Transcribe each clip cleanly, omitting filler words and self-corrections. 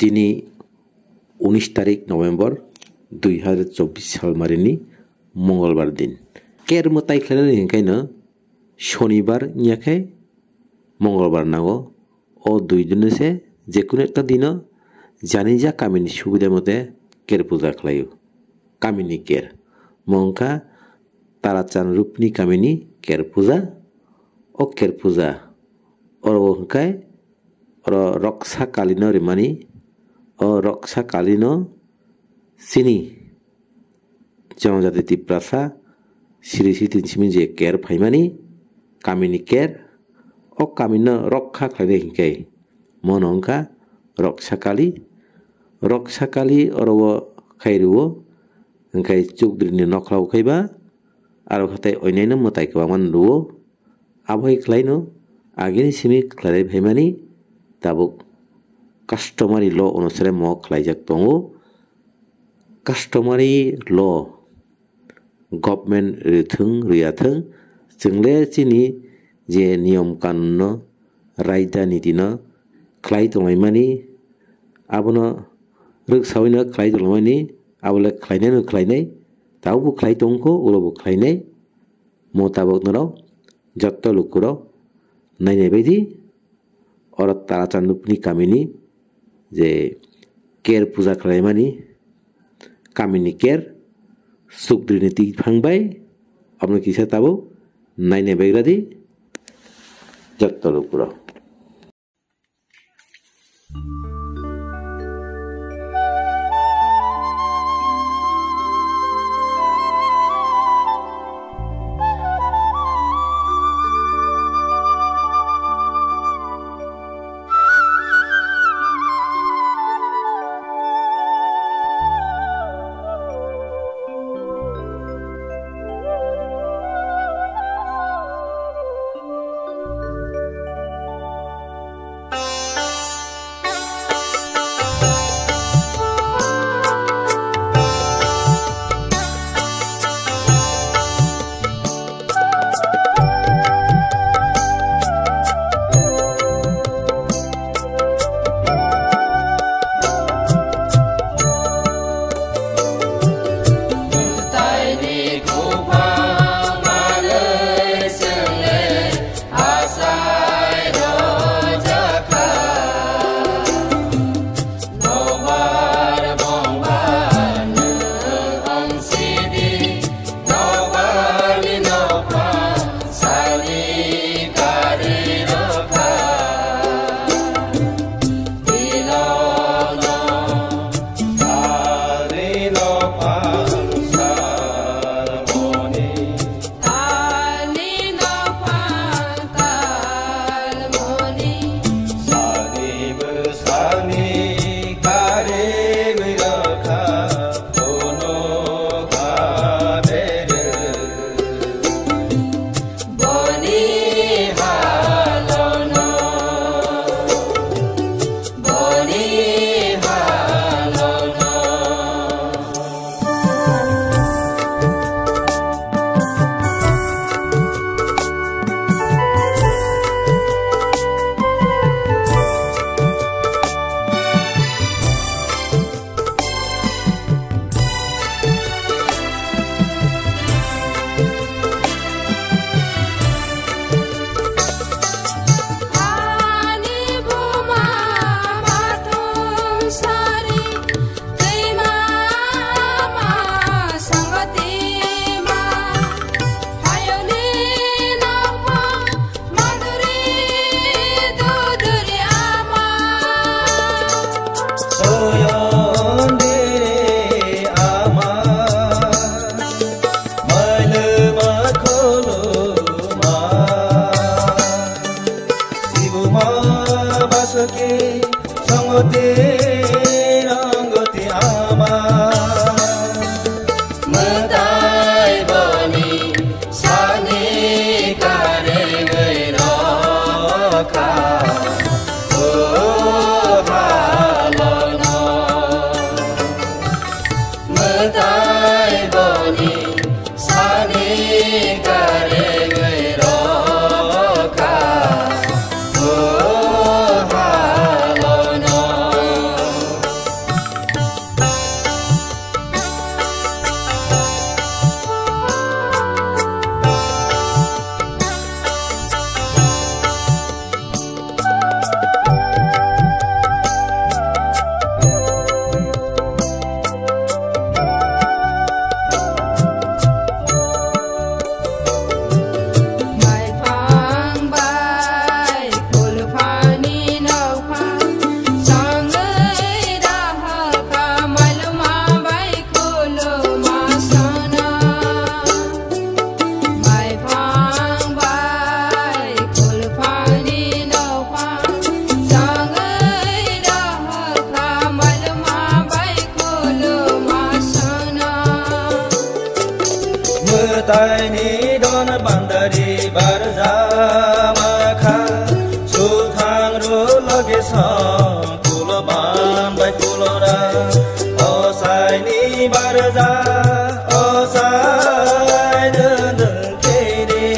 दिनै 19 तारिख नभेम्बर 2024 साल मारिनि मंगलबार दिन केर मताय खालायनाय हिंखायनो शनिबार नियाखे मंगलबार नांगो ओ दुई दिन से जेकुनो एकटा दिन जानि जा कामिनि सुबिदा मते केर पूजा खालायो कामिनि केर मंका ताराचान रूपनि कामिनि केर पूजा ओ केर पूजा और हिंखाय और रक्षा कालीन रिमानी और रक्षा कालीन सिनी जनजाति तिप्रासा श्री श्री तिनसिमी जे केर फाइमानी कामिनी केर ओ कामिन रक्षा खालायनाय हिंखाय मनंका रक्षा काली और वो खायरुओ हिंखाय चुकद्रिनि नखलाव खायबा आरो खाताय अयनायनो मताय गोबांमान रुओ आबहाय खालायनो आगिनि सिमी खालायनाय फाइमानी दाबो कास्टमारि ल अनुसारे म खालायजाक दङो कास्टमारि ल गभर्नमेंट रिथों रियाथों जोंले चिनि जे नियम कानुन रायदानि दिन खालाय दंनायमानि आबनो रोगसावैनो खालाय दंनायमानि आबले खालायनाय दावबो खालाय दंखो उलबो खालायनाय मताबक नराव जत्त लुकुराव नायनाय बायदि और ताराचानुपनि कामिनि जे केर पूजा खालायमानि कामिनि केर सुखद्रिनि ति फांबाय अपने किसा ताबो नायनाय बायग्रादि जत्त लुकुराव taini don bandari barjama kha suthang ro lage sa kulo ban bai kulo ra osai ni barja osai den kere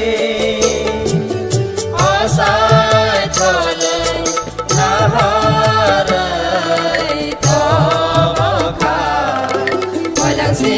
osai thole na harai to kha walang si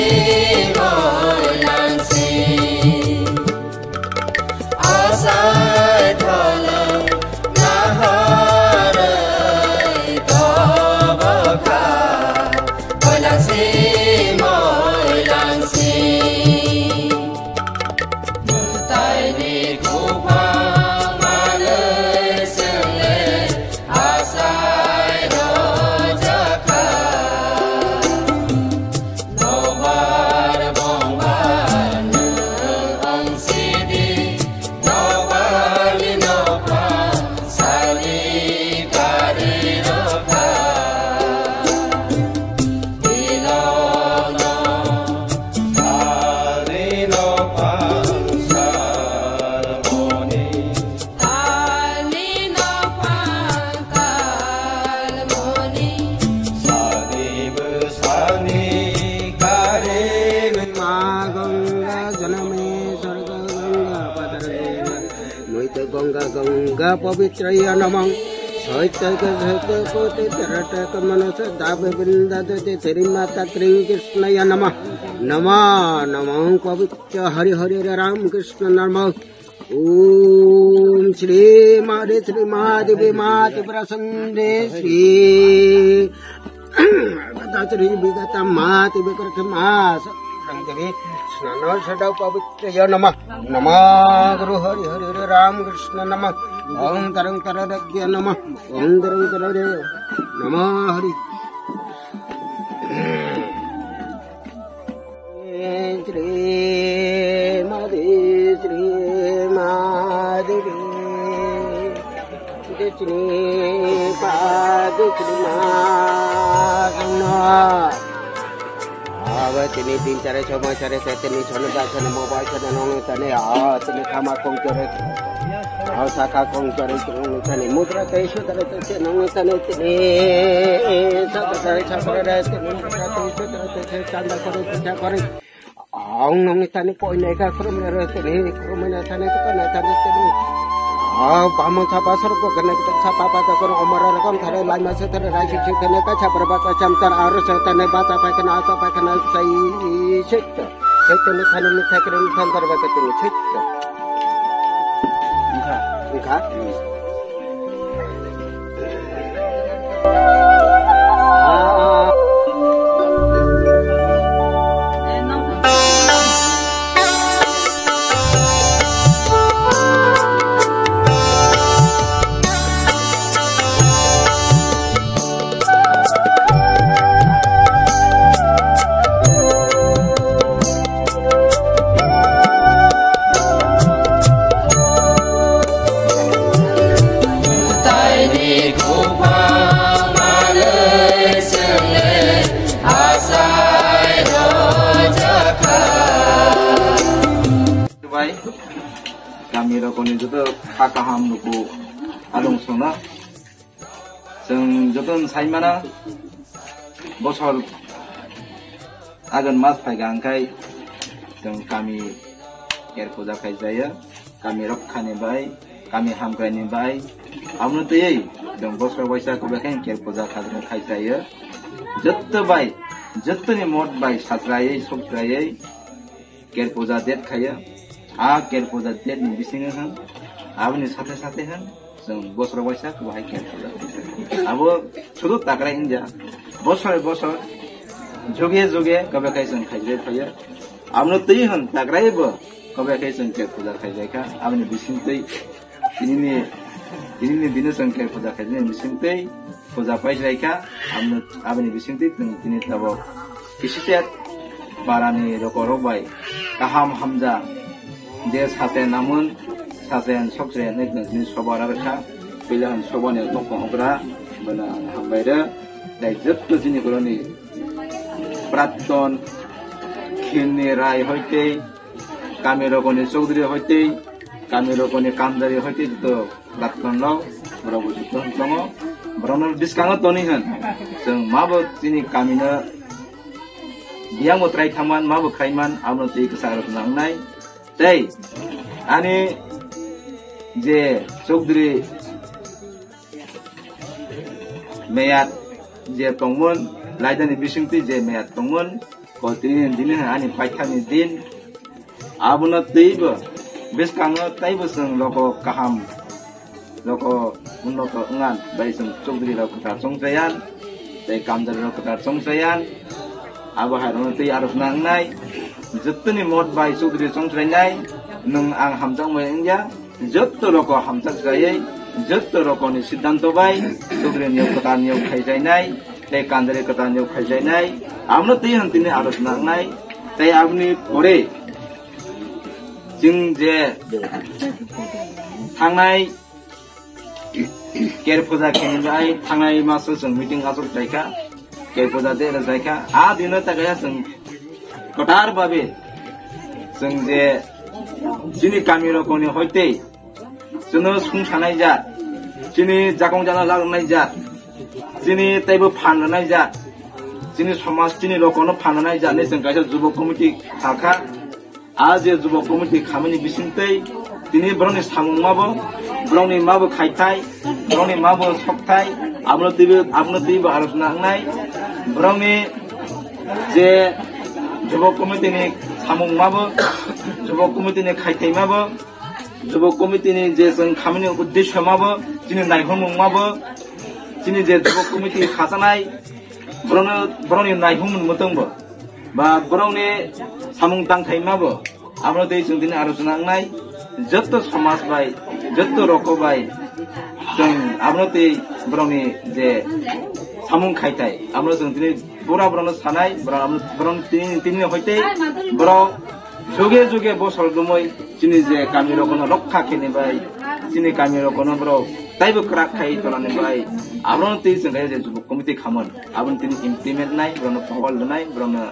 Ganga Pavitraya Namah Saitaka Kote Tarataka Manasa Dava Vrindadate Terimata Kring Krishnaya Namah Namah Namah Pavitra Hari Hari Ram Krishna Namah Om Shri Mahadevi Mati Prasande Shri Katachari Vigata Mati Vikratama Rangdevi Snana Sada Pavitraya Namah Namah Guru Hari Hari Ram Krishna Namah Om Tarang Taradagya Namah Om Tarang Taradagya Namah Hari Shri Mahadevi Shri Padukri Mahasana Tini tin cara cuma cara tini cuma bahasa nama bahasa dan orang tani tini kama kongcor saka kongcor tani mudra taisu tani tani orang tani tini saka tani sapra tini mudra taisu tani canda kore canda kore orang tani poin eka kerumnya tini kerumnya tani tu kan tani tini Paman sapa serko kena kita sapa pada kor omar rakam thare lai masa thare rai sik kena ka chapra ba ka chamtar arus tane ba ta pa kena ata pa kena sai sikta sekne thane ni thakre ni thandar ba ka tene sikta ikha kami rakoni joto kakaham nuku alung sona जों joton saimana bosor agan mas faigangkai जों kami ker puja khai jaya kami rakhani bai kami hamkrani bai amnu tei जों bosor baisa ko bekhai ker puja khadra khai jaya jotto bai jottoni mod bai satraye sokraye ker puja det khaya ker puja det ni bisinga han abni sathe sathe han जों bosor baisa ko hai ker puja abo chudu takra inja bosor bosor joge joge kabe kai जों khai jaya khaya amno tei han takrai bo kabe kai जों ker puja khai jaya ka abni bising tei ini dina जों ker puja khai jaya bising tei puja pai jaya ka amno abni bising tei tini tabo kisitet barani rokoro bai kaham hamza de sate namun sasen sokse nekna jin sobara rakha bilan sobane tokonggra bana hambaira dai jotto jini koroni praton khinni rai hoite kami rokoni Chowdhury hoite kami rokoni Kamjari hoite to Latkon law borobo juton tongo borono diskango toni han jeng mabo chini kami na biang mo trai thaman mabo khaiman amno tei kesar nangnai tei ani je Chowdhury meyat je tongmon laidani bisingti je meyat tongmon ko tini dini ani paithani din abuna teibo beskango taibo seng loko kaham loko unnoto ngan bai seng Chowdhury rok kata songsayan tei Kamjari rok kata songsayan abo harono tei arus nangnai jottoni mod bai Chowdhury songsainai nung ang hamjang mo engja jotto roko hamjak jayai jotto rokoni siddhanto bai Chowdhury niyok kata niyok khaijainai tei Kamjari kata niyok khaijainai amno tei hantini arus nangnai tei abni pore jing je थांनाय केर पूजा खेनिबाय थांनाय मासो जों meeting आजर जायखा केर पूजा they जायखा आ दिनो थाखाय जों कटार भाबे जों जे जिनि गामि रखमनि हयते जोंनो सुंसानाय जा जिनि जागं जाना लागनाय जा जिनि ताइबो फाननाय जा जिनि समाज जिनि रखमनो फाननाय जा ने जों गायसा जुबक कमिटि थाखा आ जे जुबक कमिटि खामानि बिसिंतै दिनै ब्रनि सामुंमाबो ब्रनि माबो खायथाय ब्रनि माबो सकथाय आबनो दैबो आलोचना होनाय ब्रनि जे जुबक कमिटिनि सामुंमाबो जुबक कमिटिनि खायथायमाबो जुबक कमिटिनि जे जों खामानि उद्देश्यमाबो दिनै नायहरमुंमाबो दिनै जे जुबक कमिटि खाजानाय ब्रनि नायहरमुं मोदोंबो बा ब्रनि सामुं दांथायमाबो आबनो दै जों दिनै आलोचना होनाय जत्तो समाज बाय जत्तो रको बाय जों आबनोते ब्रनि जे सामुं खायथाय आबनो जों दिनै बरा ब्रनो सानाय ब्रन तिनि हयते ब्र जुगे जुगे बसर दुमै दिनै जे गामि रकोनो रक्षा खेनिबाय दिनै गामि रकोनो ब्र ताइबो क्राक खाय तलानि बाय आबनोते जों गाय जे जुबक कमिटि खामोन आबन तिनि इमप्लिमेन्ट नाय ब्रनो फहल नाय ब्रनो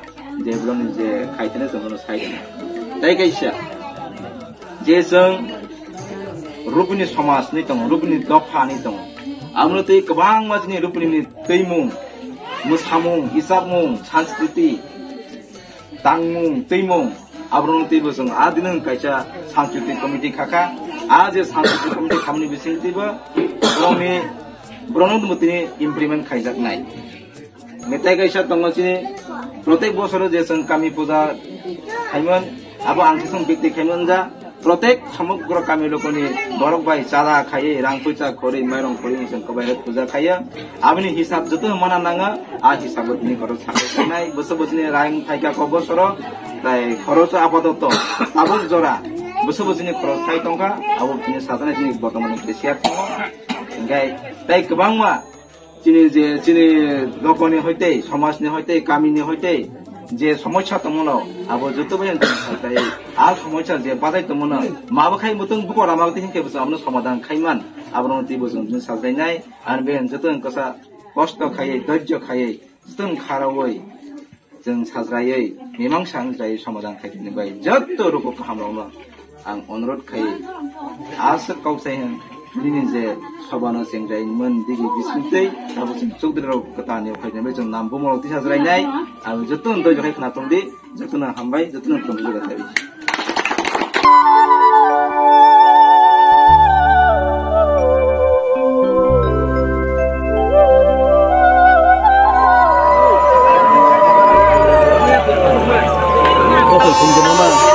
जे ब्रनि जे खायथाने जों साइड ताइ गायसा जे जों रुपनि समाज नि दङ रुपनि दफा नि दङ आमनो तै गोबां माजनि रुपनि दैमुं मोसामुं हिसाबमुं संस्कृति दांमुं दैमुं आब्रन तैबो जों आ दिन कायसा सांस्कृतिक कमिटि खाखा आ जे सांस्कृतिक कमिटि खामनि बिसिंतिबो ब्रनो दुमतिनि इमप्लिमेन्ट खायजाकनाय मेथाइ कायसा दङ जे प्रत्येक बছर जे जों गामि पूजा खायमोन आबो आंथिसं बिक्ति खायमोन जा प्रत्येक समग्र गामि लोकनि बरक बाय चाला खाये रां पैसा खरै माइरं खरै जों कबाय पूजा खायो आबनि हिसाब जतो मना नाङा आ हिसाब नि खरच थानाय बोसोरनि रां फायका क बसर ताय खरच आपादत आबो जरा बोसोरनि खरच थाय टंका आबो तिनि साजानाय जिनि बर्तमान केसिया दङ गाय ताय गोबांमा जिनि लोकनि हयते समाजनि हयते गामिनि हयते जे समस्या दङनो आबो जतो बयन थाय आ समस्या जे बाजाय दङनो माबो खाय मुतुं बुकरा मागते हिंके बस आमनो समाधान खायमान आबनो तिबो जों साजायनाय आरो बे जतो कसा कष्ट खायै धैर्य खायै जतो खारावै जों साजायै मिमांसा जाय समाधान खायनि बाय जतो रुको खामलावनो आं अनुरोध खायै आस काउसाय दिनै जे सबानो सेंजायमोन दिगि बिसिंतै आबो जों Chowdhury rok कतानियाव खायनाय जों नाम बुमलाव ति साजरायनाय आरो जतन दय जखाय खोनातंदि जतन हामबाय जतन तंगु गाथाय Kok